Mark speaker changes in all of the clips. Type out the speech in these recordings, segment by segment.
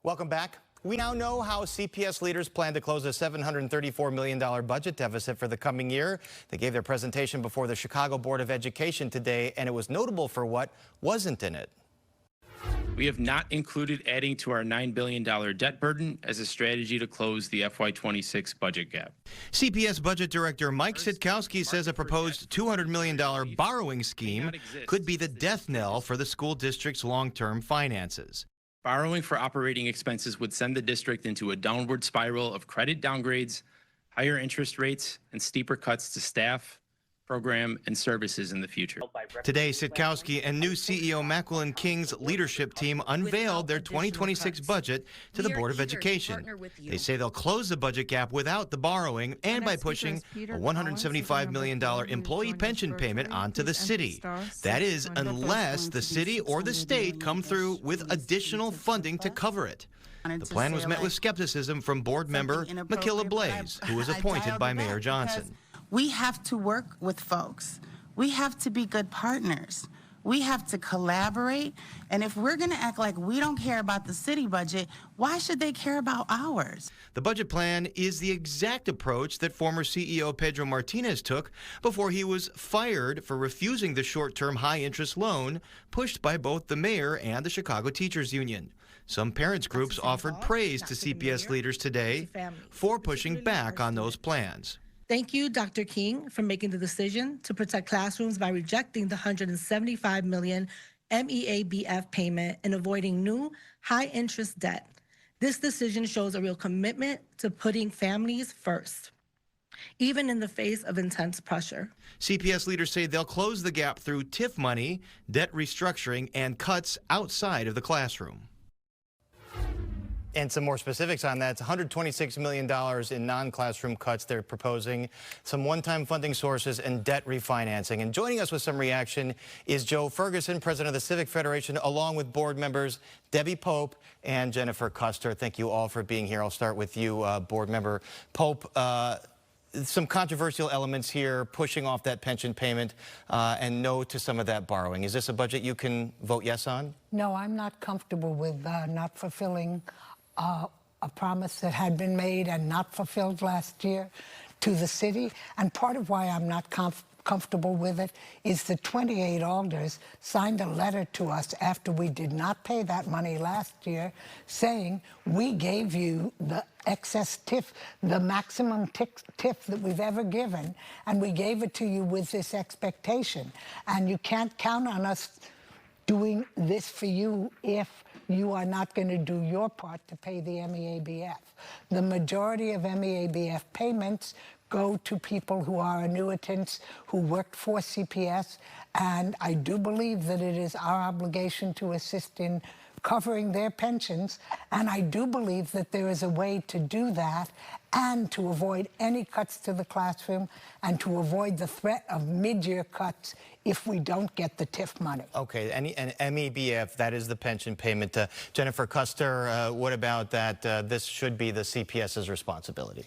Speaker 1: Welcome back. We now know how CPS leaders plan to close a $734 million budget deficit for the coming year. They gave their presentation before the Chicago Board of Education today, and it was notable for what wasn't in it.
Speaker 2: We have not included adding to our $9 billion debt burden as a strategy to close the FY26 budget gap.
Speaker 1: CPS Budget Director Mike Sitkowski says a proposed $200 million borrowing scheme could be the death knell for the school district's long-term finances.
Speaker 2: Borrowing for operating expenses would send the district into a downward spiral of credit downgrades, higher interest rates, and steeper cuts to staff, program, and services in the future.
Speaker 1: Today, Sitkowski and new CEO Macquillan King's leadership team unveiled their 2026 budget to the Board of Education. They say they'll close the budget gap without the borrowing and by pushing a $175 million employee pension payment onto the city. That is, unless the city or the state come through with additional funding to cover it. The plan was met with skepticism from board member Makilla Blaze, who was appointed by Mayor Johnson.
Speaker 3: We have to work with folks. We have to be good partners. We have to collaborate. And if we're going to act like we don't care about the city budget, why should they care about ours?
Speaker 1: The budget plan is the exact approach that former CEO Pedro Martinez took before he was fired for refusing the short-term high-interest loan pushed by both the mayor and the Chicago Teachers Union. Some parents groups offered praise to CPS leaders today for pushing back on those plans.
Speaker 4: Thank you, Dr. King, for making the decision to protect classrooms by rejecting the $175 million MEABF payment and avoiding new high-interest debt. This decision shows a real commitment to putting families first, even in the face of intense pressure.
Speaker 1: CPS leaders say they'll close the gap through TIF money, debt restructuring, and cuts outside of the classroom. And some more specifics on that. It's $126 million in non-classroom cuts they're proposing, some one-time funding sources, and debt refinancing. And joining us with some reaction is Joe Ferguson, president of the Civic Federation, along with board members Debbie Pope and Jennifer Custer. Thank you all for being here. I'll start with you, board member Pope. Some controversial elements here, pushing off that pension payment and no to some of that borrowing. Is this a budget you can vote yes on?
Speaker 5: No, I'm not comfortable with not fulfilling a promise that had been made and not fulfilled last year to the city. And part of why I'm not comfortable with it is the 28 alders signed a letter to us after we did not pay that money last year saying we gave you the excess TIF, the maximum TIF that we've ever given, and we gave it to you with this expectation. And you can't count on us doing this for you if you are not going to do your part to pay the MEABF. The majority of MEABF payments go to people who are annuitants, who worked for CPS, and I do believe that it is our obligation to assist in covering their pensions, and I do believe that there is a way to do that and to avoid any cuts to the classroom and to avoid the threat of mid-year cuts if we don't get the TIF money.
Speaker 1: Okay, and MEBF, that is the pension payment. Jennifer Custer, what about that? This should be the CPS's responsibility.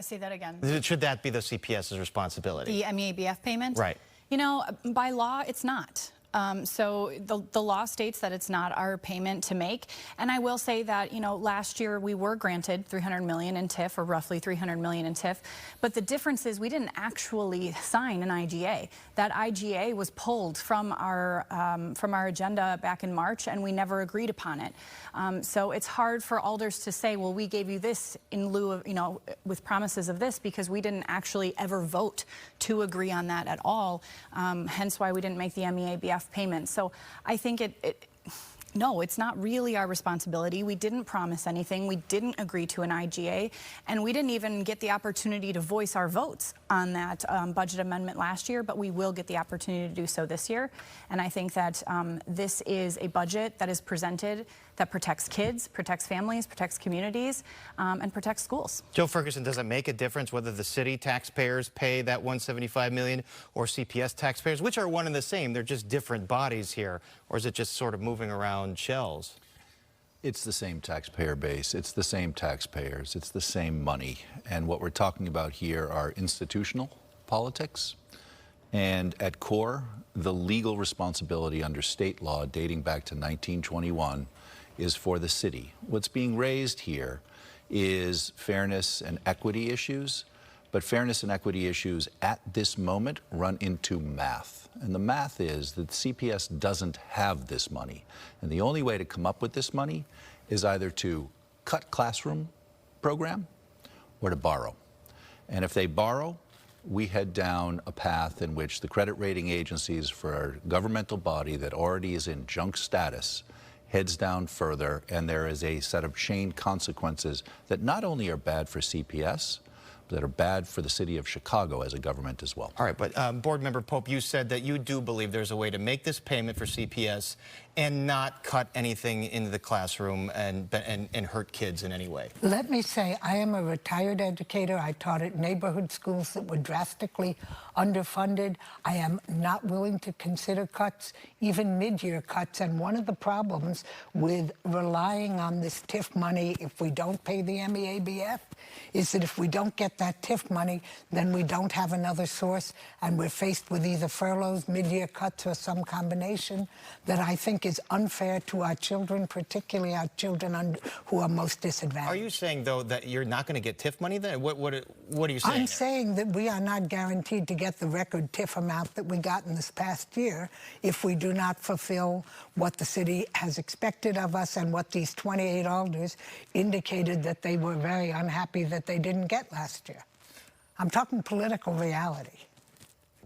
Speaker 6: Say that again.
Speaker 1: Should that be the CPS's responsibility?
Speaker 6: The MEABF payment?
Speaker 1: Right.
Speaker 6: You know, by law, it's not. So the law states that it's not our payment to make. And I will say that, you know, last year we were granted $300 million in TIF, or roughly $300 million in TIF. But the difference is we didn't actually sign an IGA. That IGA was pulled from our agenda back in March, and we never agreed upon it. So it's hard for alders to say, well, we gave you this in lieu of, you know, with promises of this, because we didn't actually ever vote to agree on that at all. Hence why we didn't make the MEABF payment. So I think no, it's not really our responsibility. We didn't promise anything. We didn't agree to an IGA, and we didn't even get the opportunity to voice our votes on that budget amendment last year, but we will get the opportunity to do so this year. And I think that this is a budget that is presented that protects kids, protects families, protects communities, and protects schools.
Speaker 1: Joe Ferguson, does it make a difference whether the city taxpayers pay that $175 million or CPS taxpayers, which are one and the same? They're just different bodies here, or is it just sort of moving around shells?
Speaker 7: It's the same taxpayer base. It's the same taxpayers. It's the same money. And what we're talking about here are institutional politics. And at core, the legal responsibility under state law dating back to 1921 is for the city. What's being raised here is fairness and equity issues, but fairness and equity issues at this moment run into math. And the math is that CPS doesn't have this money. And the only way to come up with this money is either to cut classroom program or to borrow. And if they borrow, we head down a path in which the credit rating agencies for a governmental body that already is in junk status heads down further, and there is a set of chain consequences that not only are bad for CPS, but that are bad for the city of Chicago as a government as well.
Speaker 1: All right, but Board Member Pope, you said that you do believe there's a way to make this payment for CPS and not cut anything into the classroom and hurt kids in any way.
Speaker 5: Let me say, I am a retired educator. I taught at neighborhood schools that were drastically underfunded. I am not willing to consider cuts, even mid-year cuts. And one of the problems with relying on this TIF money, if we don't pay the MEABF, is that if we don't get that TIF money, then we don't have another source, and we're faced with either furloughs, mid-year cuts, or some combination that I think is unfair to our children, particularly our children who are most disadvantaged.
Speaker 1: Are you saying, though, that you're not going to get TIF money then? What are you saying?
Speaker 5: I'm saying that we are not guaranteed to get the record TIF amount that we got in this past year if we do not fulfill what the city has expected of us and what these 28 alders indicated that they were very unhappy that they didn't get last year. I'm talking political reality.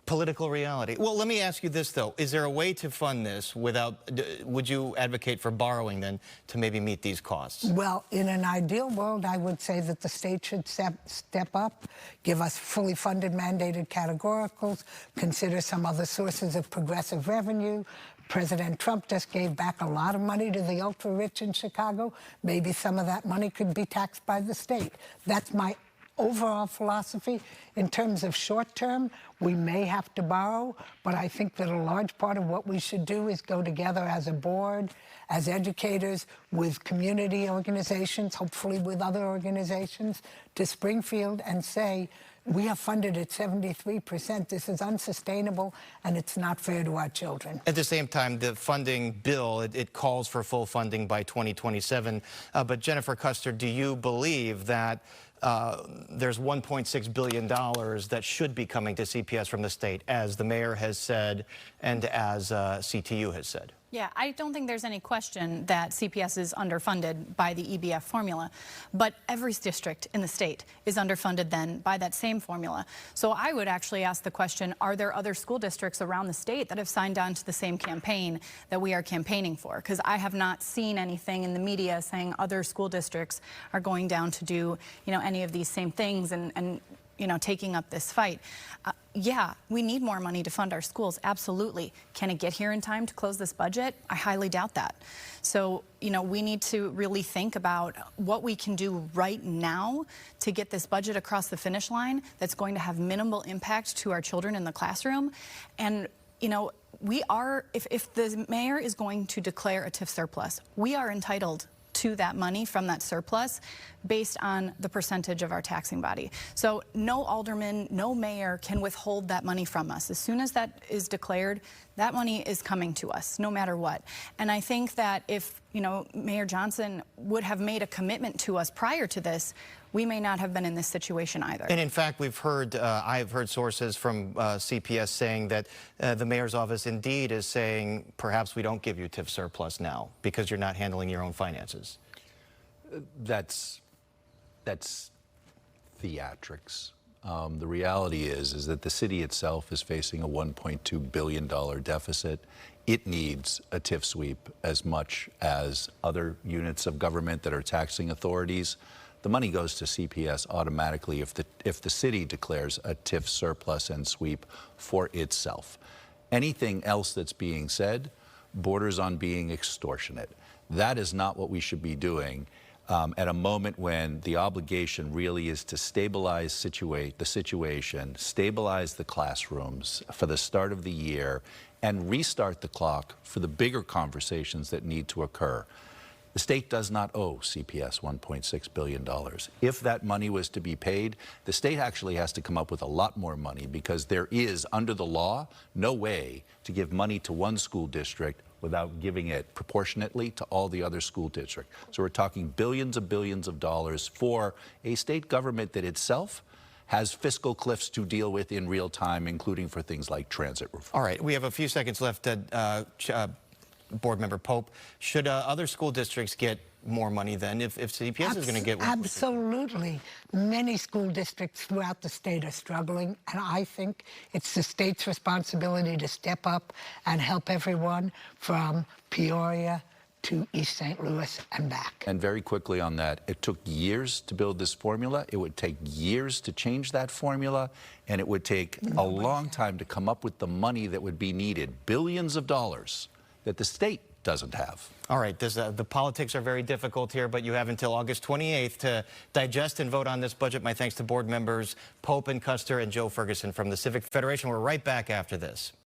Speaker 1: Political reality. Well, let me ask you this, though. Is there a way to fund this without, would you advocate for borrowing, then, to maybe meet these costs?
Speaker 5: Well, in an ideal world, I would say that the state should step up, give us fully funded mandated categoricals, consider some other sources of progressive revenue. President Trump just gave back a lot of money to the ultra-rich in Chicago. Maybe some of that money could be taxed by the state. That's my overall philosophy. In terms of short term, we may have to borrow, but I think that a large part of what we should do is go together as a board, as educators, with community organizations, hopefully with other organizations, to Springfield and say, we are funded at 73%. This is unsustainable, and it's not fair to our children.
Speaker 1: At the same time, the funding bill, it calls for full funding by 2027. But Jennifer Custer, do you believe that there's $1.6 billion that should be coming to CPS from the state, as the mayor has said and as CTU has said?
Speaker 6: Yeah, I don't think there's any question that CPS is underfunded by the EBF formula, but every district in the state is underfunded then by that same formula. So I would actually ask the question, are there other school districts around the state that have signed on to the same campaign that we are campaigning for? Because I have not seen anything in the media saying other school districts are going down to do, any of these same things and taking up this fight. Yeah, we need more money to fund our schools, absolutely. Can it get here in time to close this budget? I highly doubt that. So, we need to really think about what we can do right now to get this budget across the finish line that's going to have minimal impact to our children in the classroom. And, we are, if the mayor is going to declare a TIF surplus, we are entitled to that money from that surplus based on the percentage of our taxing body. So no alderman, no mayor can withhold that money from us. As soon as that is declared, that money is coming to us, no matter what. And I think that if, Mayor Johnson would have made a commitment to us prior to this, we may not have been in this situation either.
Speaker 1: And in fact, we've heard, I have heard sources from CPS saying that the mayor's office indeed is saying, perhaps we don't give you TIF surplus now because you're not handling your own finances.
Speaker 7: That's theatrics. The reality is that the city itself is facing a $1.2 billion deficit. It needs a TIF sweep as much as other units of government that are taxing authorities. The money goes to CPS automatically if the city declares a TIF surplus and sweep for itself. Anything else that's being said borders on being extortionate. That is not what we should be doing at a moment when the obligation really is to stabilize the situation, stabilize the classrooms for the start of the year, and restart the clock for the bigger conversations that need to occur. The state does not owe CPS $1.6 billion. If that money was to be paid, the state actually has to come up with a lot more money because there is, under the law, no way to give money to one school district without giving it proportionately to all the other school districts. So we're talking billions of dollars for a state government that itself has fiscal cliffs to deal with in real time, including for things like transit reform.
Speaker 1: All right, we have a few seconds left. Board Member Pope, should other school districts get more money then if CPS is going to get one?
Speaker 5: Absolutely. Many school districts throughout the state are struggling, and I think it's the state's responsibility to step up and help everyone from Peoria to East St. Louis and back.
Speaker 7: And very quickly on that, it took years to build this formula. It would take years to change that formula, and it would take a long time to come up with the money that would be needed, billions of dollars that the state doesn't have.
Speaker 1: All right, the politics are very difficult here, but you have until August 28th to digest and vote on this budget. My thanks to board members Pope and Custer and Joe Ferguson from the Civic Federation. We're right back after this.